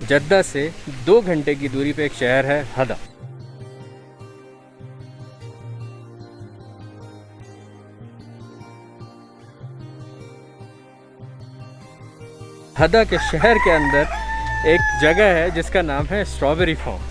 जद्दा से 2 घंटे की दूरी पे एक शहर है हदा। हदा के शहर के अंदर एक जगह है जिसका नाम है स्ट्रॉबेरी फार्म।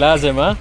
लाजिम।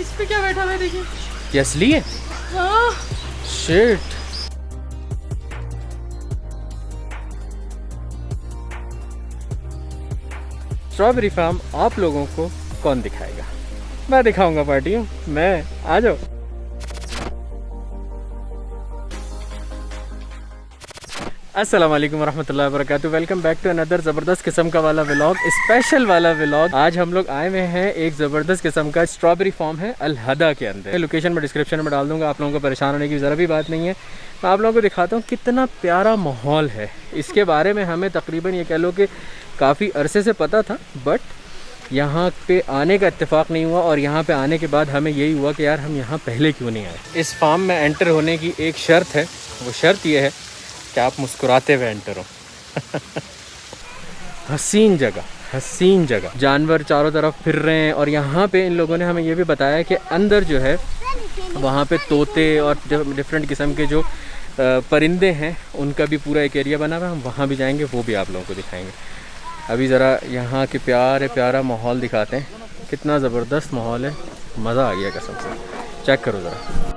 इस पे क्या बैठा हुआ है देखिए। ये असली है? हाँ। शिट। स्ट्रॉबेरी फार्म आप लोगों को कौन दिखाएगा? मैं दिखाऊंगा पार्टियों, मैं। आ जाओ। अस्सलाम वालेकुम रहमतुल्लाहि व बरकातुहू। वेलकम बैक टू अनदर ज़बरदस्त किस्म का वाला व्लॉग, स्पेशल वाला व्लॉग। आज हम लोग आए हुए हैं एक ज़बरदस्त किस्म का स्ट्रॉबेरी फार्म है अल हदा के अंदर। लोकेशन में डिस्क्रिप्शन में डाल दूंगा, आप लोगों को परेशान होने की ज़रा भी बात नहीं है। मैं आप लोगों को दिखाता हूँ कितना प्यारा माहौल है। इसके बारे में हमें तकरीबन ये कह लो कि काफ़ी अरसे से पता था, बट यहाँ पे आने का इत्तेफाक नहीं हुआ। और यहाँ पे आने के बाद हमें यही हुआ कि यार हम यहाँ पहले क्यों नहीं आए। इस फार्म में एंटर होने की एक शर्त है, वो शर्त ये है कि आप मुस्कुराते हुए एंटर हो। हसीन जगह, हसीन जगह, जानवर चारों तरफ फिर रहे हैं। और यहाँ पे इन लोगों ने हमें ये भी बताया कि अंदर जो है वहाँ पे तोते और डिफरेंट किस्म के जो परिंदे हैं उनका भी पूरा एक एरिया बना हुआ है। हम वहाँ भी जाएंगे, वो भी आप लोगों को दिखाएंगे। अभी ज़रा यहाँ के प्यारा माहौल दिखाते हैं। कितना ज़बरदस्त माहौल है, मज़ा आ गया कसम से। चेक करो ज़रा।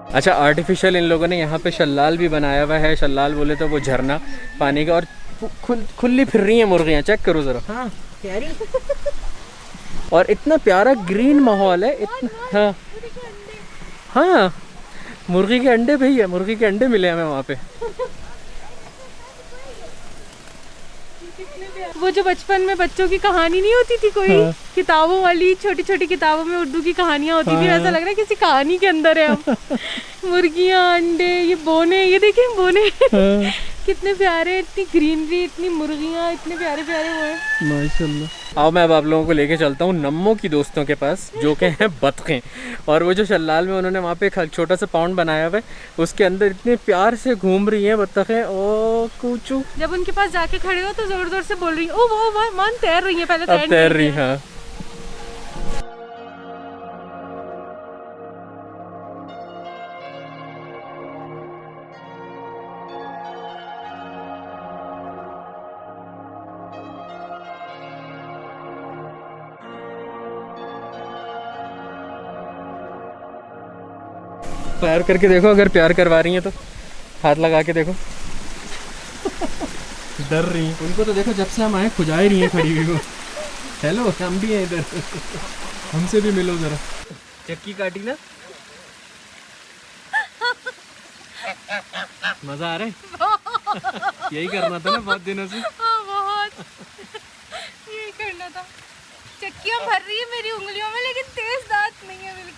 अच्छा, आर्टिफिशियल इन लोगों ने यहाँ पे शल्लाल भी बनाया हुआ है। शल्लाल बोले तो वो झरना पानी का। और खुली फिर रही हैं मुर्गियाँ, चेक करो ज़रा। हाँ प्यारी। और इतना प्यारा ग्रीन माहौल है, इतना। हाँ हाँ, मुर्गी के अंडे भी है, मुर्गी के अंडे मिले हमें वहाँ पे। वो जो बचपन में बच्चों की कहानी नहीं होती थी कोई, हाँ। किताबों वाली, छोटी छोटी किताबों में उर्दू की कहानियां होती थी, ऐसा लग रहा है किसी कहानी के अंदर है हम। मुर्गियां, अंडे, ये बोने, ये देखिए बोने। हाँ। कितने प्यारे, इतनी ग्रीनरी, इतनी मुर्गियां, इतने प्यारे प्यारे वो हैं। माशाल्लाह। आओ मैं अब आप लोगों को लेके चलता हूँ नम्मो की दोस्तों के पास, जो कि हैं बतखें। और वो जो शल्लाल में उन्होंने वहाँ पे एक छोटा सा पाउंड बनाया हुआ है, उसके अंदर इतने प्यार से घूम रही हैं बतखें। ओ कूचू। जब उनके पास जाके खड़े हो तो जोर जोर से बोल रही है, ओ वो मान तैर रही है, पहले अब तैर रही। हाँ। प्यार करके देखो, अगर प्यार करवा रही हैं तो हाथ लगा के देखो। डर रही हैं उनको तो देखो, जब से हम आए खुजा ही रही हैं खड़ी हुई को। हेलो, हम भी हैं इधर, हमसे भी मिलो जरा। चक्की काटी ना, मजा आ रहा है। यही करना था ना बहुत दिनों से। बहुत यही करना था। चक्कियां भर रही है मेरी उंगलियों में, लेकिन तेज दांत नहीं है बिल्कुल।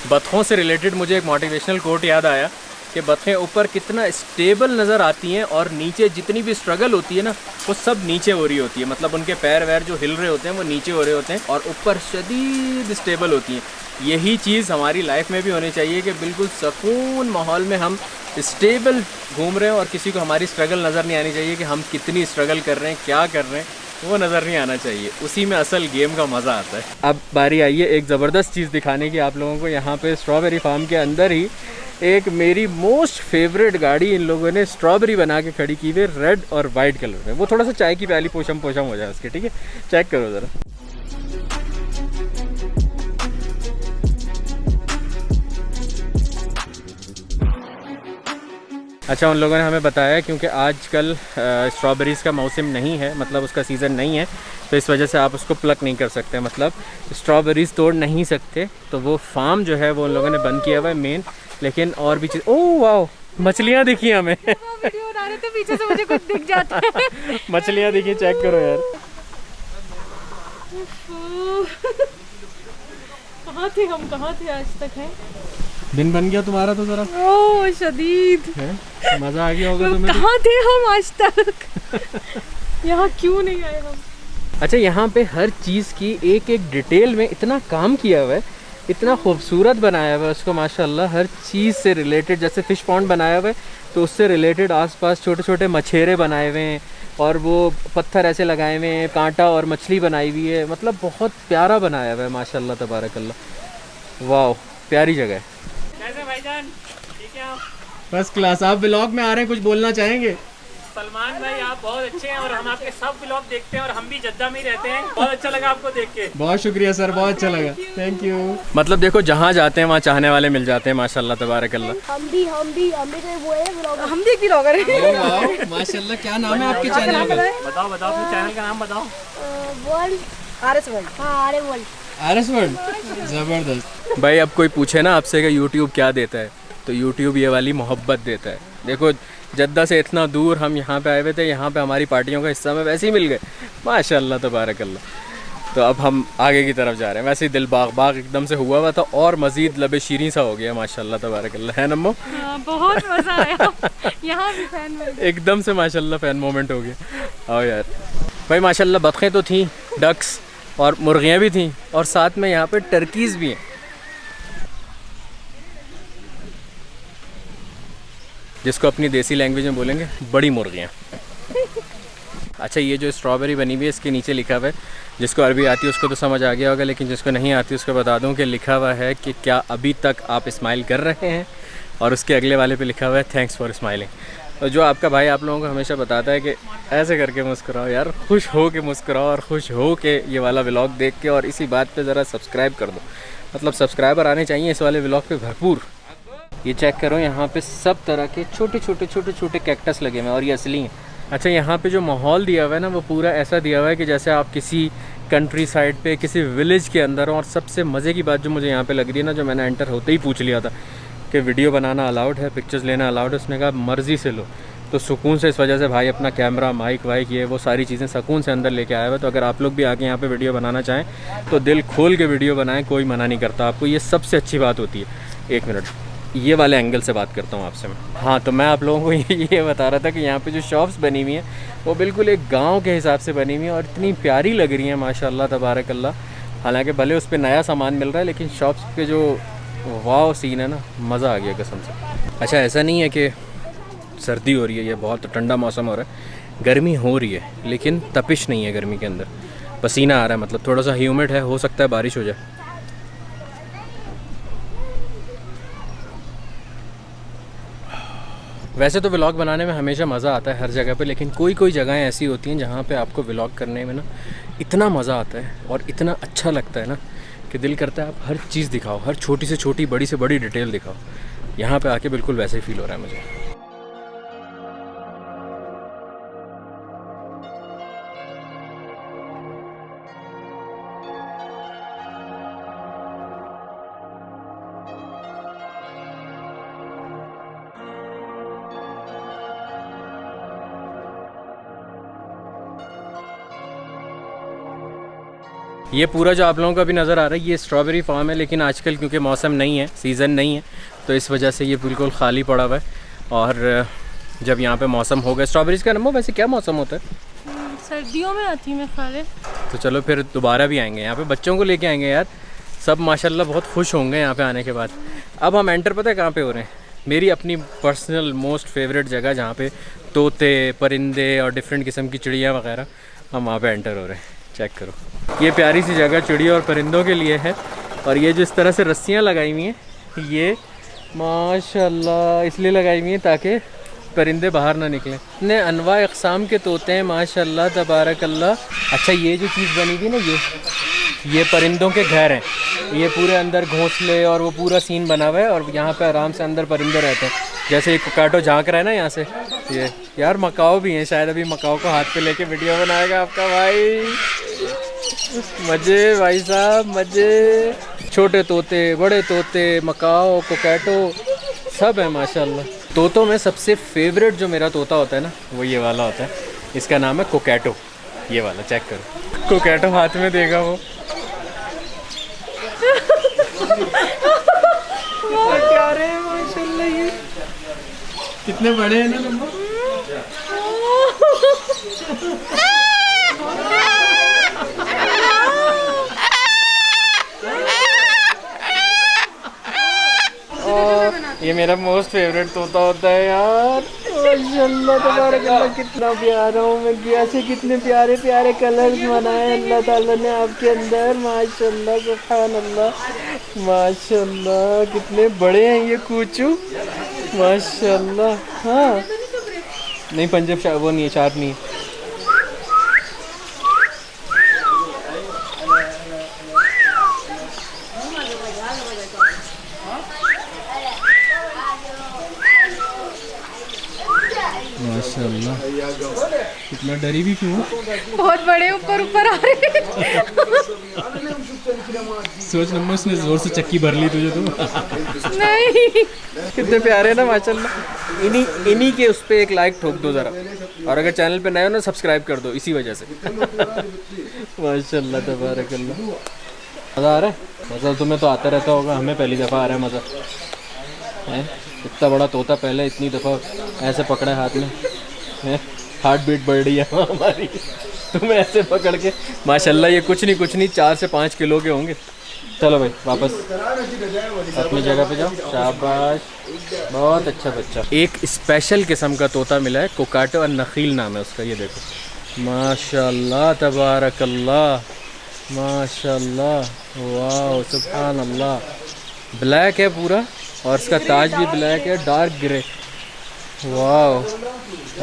बतखों से रिलेटेड मुझे एक मोटिवेशनल कोट याद आया कि बतखें ऊपर कितना स्टेबल नज़र आती हैं और नीचे जितनी भी स्ट्रगल होती है ना, वो सब नीचे हो रही होती है। मतलब उनके पैर वैर जो हिल रहे होते हैं वो नीचे हो रहे होते हैं और ऊपर शदीद स्टेबल होती हैं। यही चीज़ हमारी लाइफ में भी होनी चाहिए कि बिल्कुल सुकून माहौल में हम स्टेबल घूम रहे हैं और किसी को हमारी स्ट्रगल नज़र नहीं आनी चाहिए कि हम कितनी स्ट्रगल कर रहे हैं, क्या कर रहे हैं, वो नज़र नहीं आना चाहिए। उसी में असल गेम का मज़ा आता है। अब बारी आई है एक ज़बरदस्त चीज़ दिखाने की आप लोगों को। यहाँ पे स्ट्रॉबेरी फार्म के अंदर ही एक मेरी मोस्ट फेवरेट गाड़ी इन लोगों ने स्ट्रॉबेरी बना के खड़ी की हुई, रेड और वाइट कलर में। वो थोड़ा सा चाय की प्याली पोशम हो जाए उसके, ठीक है? चेक करो ज़रा। अच्छा, उन लोगों ने हमें बताया क्योंकि आजकल स्ट्रॉबेरीज़ का मौसम नहीं है, मतलब उसका सीज़न नहीं है, तो इस वजह से आप उसको प्लक नहीं कर सकते, मतलब स्ट्रॉबेरीज़ तोड़ नहीं सकते। तो वो फार्म जो है वो उन लोगों ने बंद किया हुआ है मेन। लेकिन और भी चीज़, ओह वाह, मछलियाँ दिखी हमें। वीडियो बना रहे थे, पीछे से मुझे कुछ दिख जाता है। मछलियाँ दिखी, चेक करो यार। कहाँ थे आज तक है? दिन बन गया तुम्हारा तो ज़रा। ओह शदीद मज़ा आ गया होगा तुम्हें। कहाँ थे हम आज तक? यहाँ क्यों नहीं आए हम। अच्छा, यहाँ पे हर चीज़ की एक एक डिटेल में इतना काम किया हुआ है, इतना खूबसूरत बनाया हुआ है उसको माशाल्लाह। हर चीज़ से रिलेटेड, जैसे फ़िश पॉन्ड बनाया हुआ है तो उससे रिलेटेड आसपास छोटे छोटे मछेरे बनाए हुए हैं और वो पत्थर ऐसे लगाए हुए हैं, कांटा और मछली बनाई हुई है। मतलब बहुत प्यारा बनाया हुआ है माशाल्लाह तबारकल्लाह। वाह, प्यारी जगह है। कैसे भाईजान, ठीक है आप? First class. आप ब्लॉग में आ रहे हैं, कुछ बोलना चाहेंगे? सलमान भाई आप बहुत अच्छे हैं और हम आपके सब व्लॉग देखते हैं और हम भी जद्दा में ही रहते हैं। बहुत अच्छा लगा आपको देख के। बहुत शुक्रिया सर, बहुत अच्छा लगा, थैंक यू। मतलब देखो, जहाँ जाते हैं वहाँ चाहने वाले मिल जाते हैं माशाल्लाह तबारकल्लाह। हम भी तो वो है ब्लॉगर। हम भी एक ब्लॉगर हैं। माशाल्लाह। क्या नाम है आपके चैनल का? बताओ अपने चैनल का नाम बताओ। World RS world. हाँ आरे वर्ल्ड। RS वर्ल्ड, ज़बरदस्त। भाई अब कोई पूछे ना आपसे कि यूट्यूब क्या देता है, तो यूट्यूब ये वाली मोहब्बत देता है। देखो, जद्दा से इतना दूर हम यहाँ पे आए हुए थे, यहाँ पे हमारी पार्टियों का हिस्सा में वैसे ही मिल गए माशाल्लाह तबारकल्लाह। तो अब हम आगे की तरफ जा रहे हैं। वैसे ही दिल बाग एकदम से हुआ था और मज़ीद लबे शीरीं सा हो गया माशाल्लाह तबारकल्लाह, है नम्मो? बहुत मज़ा आया। यहाँ भी फैन एकदम से माशाल्लाह फ़ैन मोमेंट हो गया। आओ यार भाई, माशाल्लाह बतखें तो थी, डक्स और मुर्गियाँ भी थी और साथ में यहाँ पे टर्कीज़ भी हैं। जिसको अपनी देसी लैंग्वेज में बोलेंगे बड़ी मुर्गियाँ। अच्छा, ये जो स्ट्रॉबेरी बनी हुई है इसके नीचे लिखा हुआ है, जिसको अरबी आती है उसको तो समझ आ गया होगा, लेकिन जिसको नहीं आती उसको बता दूं कि लिखा हुआ है कि क्या अभी तक आप स्माइल कर रहे हैं, और उसके अगले वाले पे लिखा हुआ है थैंक्स फॉर स्माइलिंग। तो जो आपका भाई आप लोगों को हमेशा बताता है कि ऐसे करके मुस्कुराओ यार, खुश हो के मुस्कुराओ और खुश हो के ये वाला व्लॉग देख के, और इसी बात पे ज़रा सब्सक्राइब कर दो। मतलब सब्सक्राइबर आने चाहिए इस वाले व्लॉग पे भरपूर। ये चेक करो, यहाँ पे सब तरह के छोटे छोटे कैक्टस लगे हुए हैं और ये असली हैं। अच्छा, यहाँ पे जो माहौल दिया हुआ है ना, वो पूरा ऐसा दिया हुआ है कि जैसे आप किसी कंट्री साइड पे किसी विलेज के अंदर हो। और सबसे मज़े की बात जो मुझे यहाँ पे लग रही है ना, जो मैंने एंटर होते ही पूछ लिया था कि वीडियो बनाना अलाउड है, पिक्चर्स लेना अलाउड है, उसने कहा मर्ज़ी से लो। तो सुकून से, इस वजह से भाई अपना कैमरा, माइक वाइक, ये वो सारी चीज़ें सुकून से अंदर लेके आया हुआ है। तो अगर आप लोग भी आके यहाँ पे वीडियो बनाना चाहें तो दिल खोल के वीडियो बनाएं, कोई मना नहीं करता आपको। ये सबसे अच्छी बात होती है। 1 मिनट, ये वाले एंगल से बात करता हूँ आपसे मैं। हाँ, तो मैं आप लोगों को ये बता रहा था कि यहाँ पे जो शॉप्स बनी हुई हैं वो बिल्कुल एक गांव के हिसाब से बनी हुई हैं और इतनी प्यारी लग रही हैं माशाल्लाह तबारकल्लाह। हालांकि भले उस पर नया सामान मिल रहा है, लेकिन शॉप्स पे जो वाव सीन है ना, मज़ा आ गया कसम से। अच्छा, ऐसा नहीं है कि सर्दी हो रही है, ये बहुत ठंडा मौसम हो रहा है, गर्मी हो रही है, लेकिन तपिश नहीं है गर्मी के अंदर। पसीना आ रहा है, मतलब थोड़ा सा ह्यूमिड है, हो सकता है बारिश हो जाए। वैसे तो व्लॉग बनाने में हमेशा मज़ा आता है हर जगह पे, लेकिन कोई जगहें ऐसी होती हैं जहाँ पे आपको व्लॉग करने में ना इतना मज़ा आता है और इतना अच्छा लगता है ना कि दिल करता है आप हर चीज़ दिखाओ, हर छोटी से छोटी, बड़ी से बड़ी डिटेल दिखाओ। यहाँ पे आके बिल्कुल वैसे ही फील हो रहा है मुझे। ये पूरा जो आप लोगों को अभी नज़र आ रहा है ये स्ट्रॉबेरी फार्म है, लेकिन आजकल क्योंकि मौसम नहीं है, सीज़न नहीं है, तो इस वजह से ये बिल्कुल खाली पड़ा हुआ है। और जब यहाँ पे मौसम होगा स्ट्रॉबेरीज़ का, नमो वैसे क्या मौसम होता है? सर्दियों में आती मैं खा ले। तो चलो फिर दोबारा भी आएंगे यहाँ पे, बच्चों को लेके आएंगे यार, सब माशाल्लाह बहुत खुश होंगे यहाँ पे आने के बाद। अब हम एंटर पता है कहाँ पे हो रहे हैं? मेरी अपनी पर्सनल मोस्ट फेवरेट जगह जहाँ पे तोते, परिंदे और डिफरेंट किस्म की चिड़िया वगैरह, हम वहाँ पे एंटर हो रहे हैं। चेक करो, ये प्यारी सी जगह चिड़िया और परिंदों के लिए है। और ये जो इस तरह से रस्सियाँ लगाई हुई हैं, ये माशाल्लाह इसलिए लगाई हुई हैं ताकि परिंदे बाहर ना निकलें। इतने अनवा अक़साम के तोते हैं माशाल्लाह तबारकल्लाह। अच्छा, ये जो चीज़ बनी हुई ना, ये परिंदों के घर हैं, ये पूरे अंदर घोंसले और वो पूरा सीन बना हुआ है और यहाँ पे आराम से अंदर परिंदे रहते हैं। जैसे एक कोकाटो झांक रहा है ना यहाँ से, ये यार मकाओ भी हैं, शायद अभी मकाओ को हाथ पे लेके वीडियो बनाएगा आपका भाई। मज़े भाई साहब, मज़े। छोटे तोते, बड़े तोते, मकाओ, कोकाटो सब है माशाल्लाह। तोतों में सबसे फेवरेट जो मेरा तोता होता है ना, वो ये वाला होता है, इसका नाम है कोकाटो। ये वाला चेक करो, कोकाटो हाथ में देगा वो। प्यारे हैं माशाल्लाह, ये कितने बड़े हैं ना। ये मेरा मोस्ट फेवरेट तोता होता है यार। माशाल्लाह तबारक अल्लाह, कितना प्यारा हूँ मैं। कैसे कितने प्यारे प्यारे कलर्स बनाए अल्लाह ताला ने आपके अंदर। माशाल्लाह सुभान अल्लाह, माशाल्लाह कितने बड़े हैं ये कूचू, माशाल्लाह। हाँ नहीं, पंजाब वो नहीं है, शार्प नहीं है। माशाल्लाह, इतना डरी भी क्यों? बहुत बड़े ऊपर ऊपर आ रहे हैं। सोच नम्मा, उसने जोर से चक्की भर ली तुझे तो। नहीं, कितने प्यारे हैं ना माशाल्लाह। इन्हीं के उस पर एक लाइक ठोक दो ज़रा, और अगर चैनल पे नए हो ना सब्सक्राइब कर दो इसी वजह से। माशाल्लाह तबारक अल्लाह। मज़ा आ रहा है? मज़ा तुम्हें तो आता रहता होगा, हमें पहली दफ़ा आ रहा है मज़ा है। इतना बड़ा तोता पहले इतनी दफ़ा ऐसे पकड़ा हाथ में है, हार्ट बीट बढ़ रही है हमारी तुम्हें ऐसे पकड़ के। माशाल्लाह ये कुछ नहीं 4 से 5 किलो के होंगे। चलो भाई वापस अपनी जगह पे जाओ, शाबाश, बहुत अच्छा बच्चा। एक स्पेशल किस्म का तोता मिला है, कोकाटो और नखील नाम है उसका। ये देखो माशाल्लाह तबारक अल्लाह, माशाल्लाह, वाह सुभान अल्लाह। ब्लैक है पूरा, और इसका ताज भी ब्लैक है, डार्क ग्रे। वाह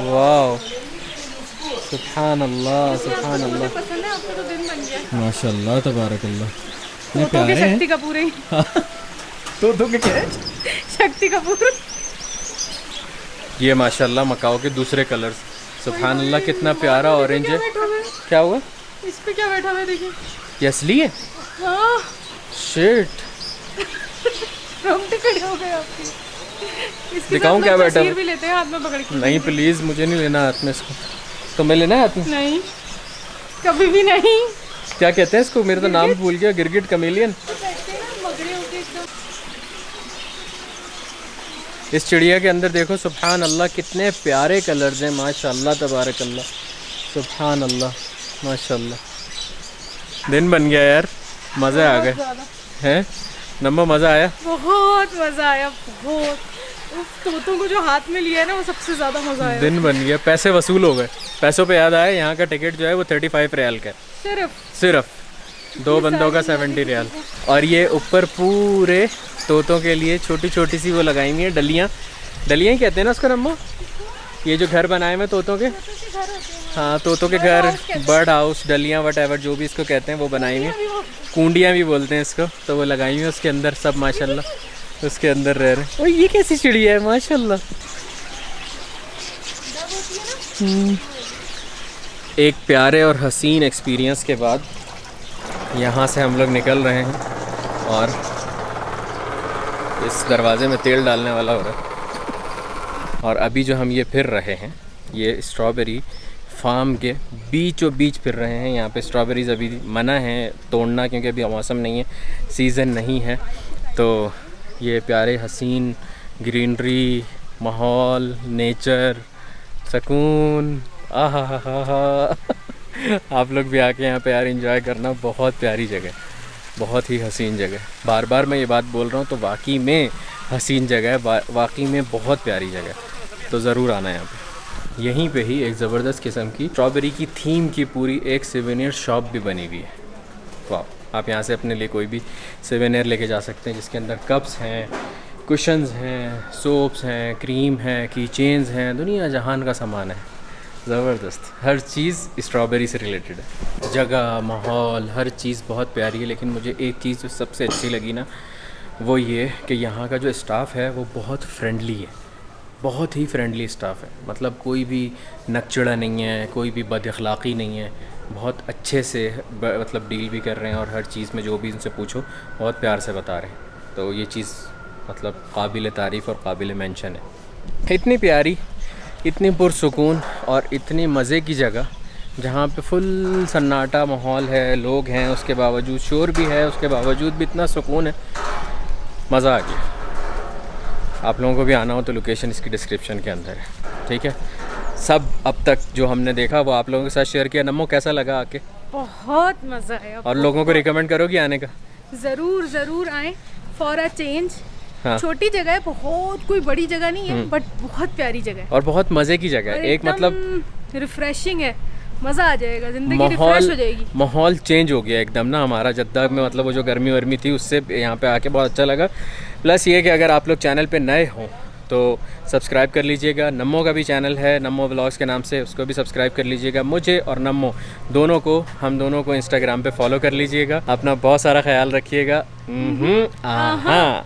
वाह सुभान अल्लाह, सुभान अल्लाह, पसंद है आपको तो दिन बन गया। माशाल्लाह तबारक अल्लाह। तोतों के शक्ति कपूर ही। तोतों के क्या? शक्ति कपूर। ये माशाल्लाह मकाओ के दूसरे कलर्स, सुभान अल्लाह, कितना प्यारा ऑरेंज है। क्या हुआ? इस पे क्या बैठा हुआ है देखिए। ये असली है? हाँ, शिट, रोंगटे खड़े हो गए आपके। इसके दिखाऊं साथ क्या लोग बैठा तस्वीर हुआ? भी लेते हैं हाथ में पकड़ के। नहीं प्लीज़, मुझे नहीं लेना हाथ में इसको। तुम्हें लेना है हाथ में? नहीं, कभी भी नहीं। क्या कहते हैं इसको? मेरा तो नाम भूल गया। गिरगिट कमेलियन। इस चिड़िया के अंदर देखो सुभान अल्लाह, कितने प्यारे कलर्स हैं, माशाल्लाह तबारक अल्लाह, सुभान अल्लाह, माशाल्लाह। दिन बन गया यार, मज़े आ गए हैं नम्मा, मज़ा आया? बहुत मज़ा आया, बहुत। उस तोतों को जो हाथ में लिया है ना, वो सबसे ज़्यादा मज़ा आया। दिन बन गया, पैसे वसूल हो गए। पैसों पे याद आया, यहाँ का टिकट जो है वो 35 रियाल का है सिर्फ 2 बंदों का 70 रियाल। और ये ऊपर पूरे तोतों के लिए छोटी छोटी सी वो लगाई हुई है डलियाँ ही कहते हैं ना उसका नम्मा। ये जो घर बनाए हुए तोतों के, हाँ तोतों के घर, बर्ड हाउस, डलियाँ, वट एवर जो भी इसको कहते हैं वो बनाई हुई हैं। कुंडियाँ भी बोलते हैं इसको, तो वो लगाई हुई है उसके अंदर सब माशाल्लाह, उसके अंदर रह रहे हैं। और ये कैसी चिड़िया है माशाल्लाह। एक प्यारे और हसीन एक्सपीरियंस के बाद यहाँ से हम लोग निकल रहे हैं, और इस दरवाज़े में तेल डालने वाला हो रहा है। और अभी जो हम ये फिर रहे हैं, ये स्ट्रॉबेरी फार्म के बीचों बीच फिर रहे हैं। यहाँ पे स्ट्रॉबेरीज़ अभी मना है तोड़ना, क्योंकि अभी मौसम नहीं है, सीज़न नहीं है। तो ये प्यारे हसीन ग्रीनरी, माहौल, नेचर, सुकून, आहा हा हा हा। आप लोग भी आके यहाँ पे यार एंजॉय करना। बहुत प्यारी जगह, बहुत ही हसीन जगह। बार बार मैं ये बात बोल रहा हूँ, तो वाकई में हसीन जगह है, वाकई में बहुत प्यारी जगह, तो ज़रूर आना यहाँ पे। यहीं पे ही एक ज़बरदस्त किस्म की स्ट्रॉबेरी की थीम की पूरी एक सिवेनियर शॉप भी बनी हुई है। वाह, आप यहाँ से अपने लिए कोई भी सिवेनियर लेके जा सकते हैं, जिसके अंदर कप्स हैं, कुशन्स हैं, सोप्स हैं, क्रीम है, की चेन्स हैं, दुनिया जहान का सामान है। ज़बरदस्त, हर चीज़ स्ट्रॉबेरी से रिलेटेड है। जगह, माहौल, हर चीज़ बहुत प्यारी है। लेकिन मुझे एक चीज़ जो सबसे अच्छी लगी ना, वो ये कि यहाँ का जो स्टाफ़ है वो बहुत फ्रेंडली है, बहुत ही फ्रेंडली स्टाफ़ है। मतलब कोई भी नकचड़ा नहीं है, कोई भी बदअखलाक़ी नहीं है, बहुत अच्छे से मतलब डील भी कर रहे हैं, और हर चीज़ में जो भी उनसे पूछो बहुत प्यार से बता रहे हैं। तो ये चीज़ मतलब काबिल तारीफ़ और काबिल मेंशन है। इतनी प्यारी, इतनी पुरसुकून और इतनी मज़े की जगह, जहाँ पे फुल सन्नाटा माहौल है, लोग हैं, उसके बावजूद शोर भी है, उसके बावजूद भी इतना सुकून है, मज़ा आ गया। आप लोगों को भी आना हो तो लोकेशन इसकी डिस्क्रिप्शन के अंदर है, ठीक है। सब अब तक जो हमने देखा वो आप लोगों के साथ शेयर किया। नमो, कैसा लगा आके? बहुत मज़ा आया। और लोगों को रिकमेंड करोगी आने का? ज़रूर ज़रूर आएँ, फॉर अ चेंज। हाँ। छोटी जगह है, बहुत कोई बड़ी जगह नहीं है, बट बहुत प्यारी जगह है और बहुत मज़े की जगह है। एक मतलब रिफ्रेशिंग है, मज़ा आ जाएगा, ज़िंदगी रिफ्रेश हो जाएगी। माहौल चेंज हो गया एकदम ना हमारा जद्दा में, मतलब वो जो गर्मी वर्मी थी उससे यहाँ पे आके बहुत अच्छा लगा। प्लस ये कि अगर आप लोग चैनल पे नए हों तो सब्सक्राइब कर लीजिएगा। नम्मो का भी चैनल है नम्मो व्लॉग्स के नाम से, उसको भी सब्सक्राइब कर लीजिएगा। मुझे और नम्मो हम दोनों को इंस्टाग्राम पे फॉलो कर लीजिएगा। अपना बहुत सारा ख्याल रखिएगा। आहा।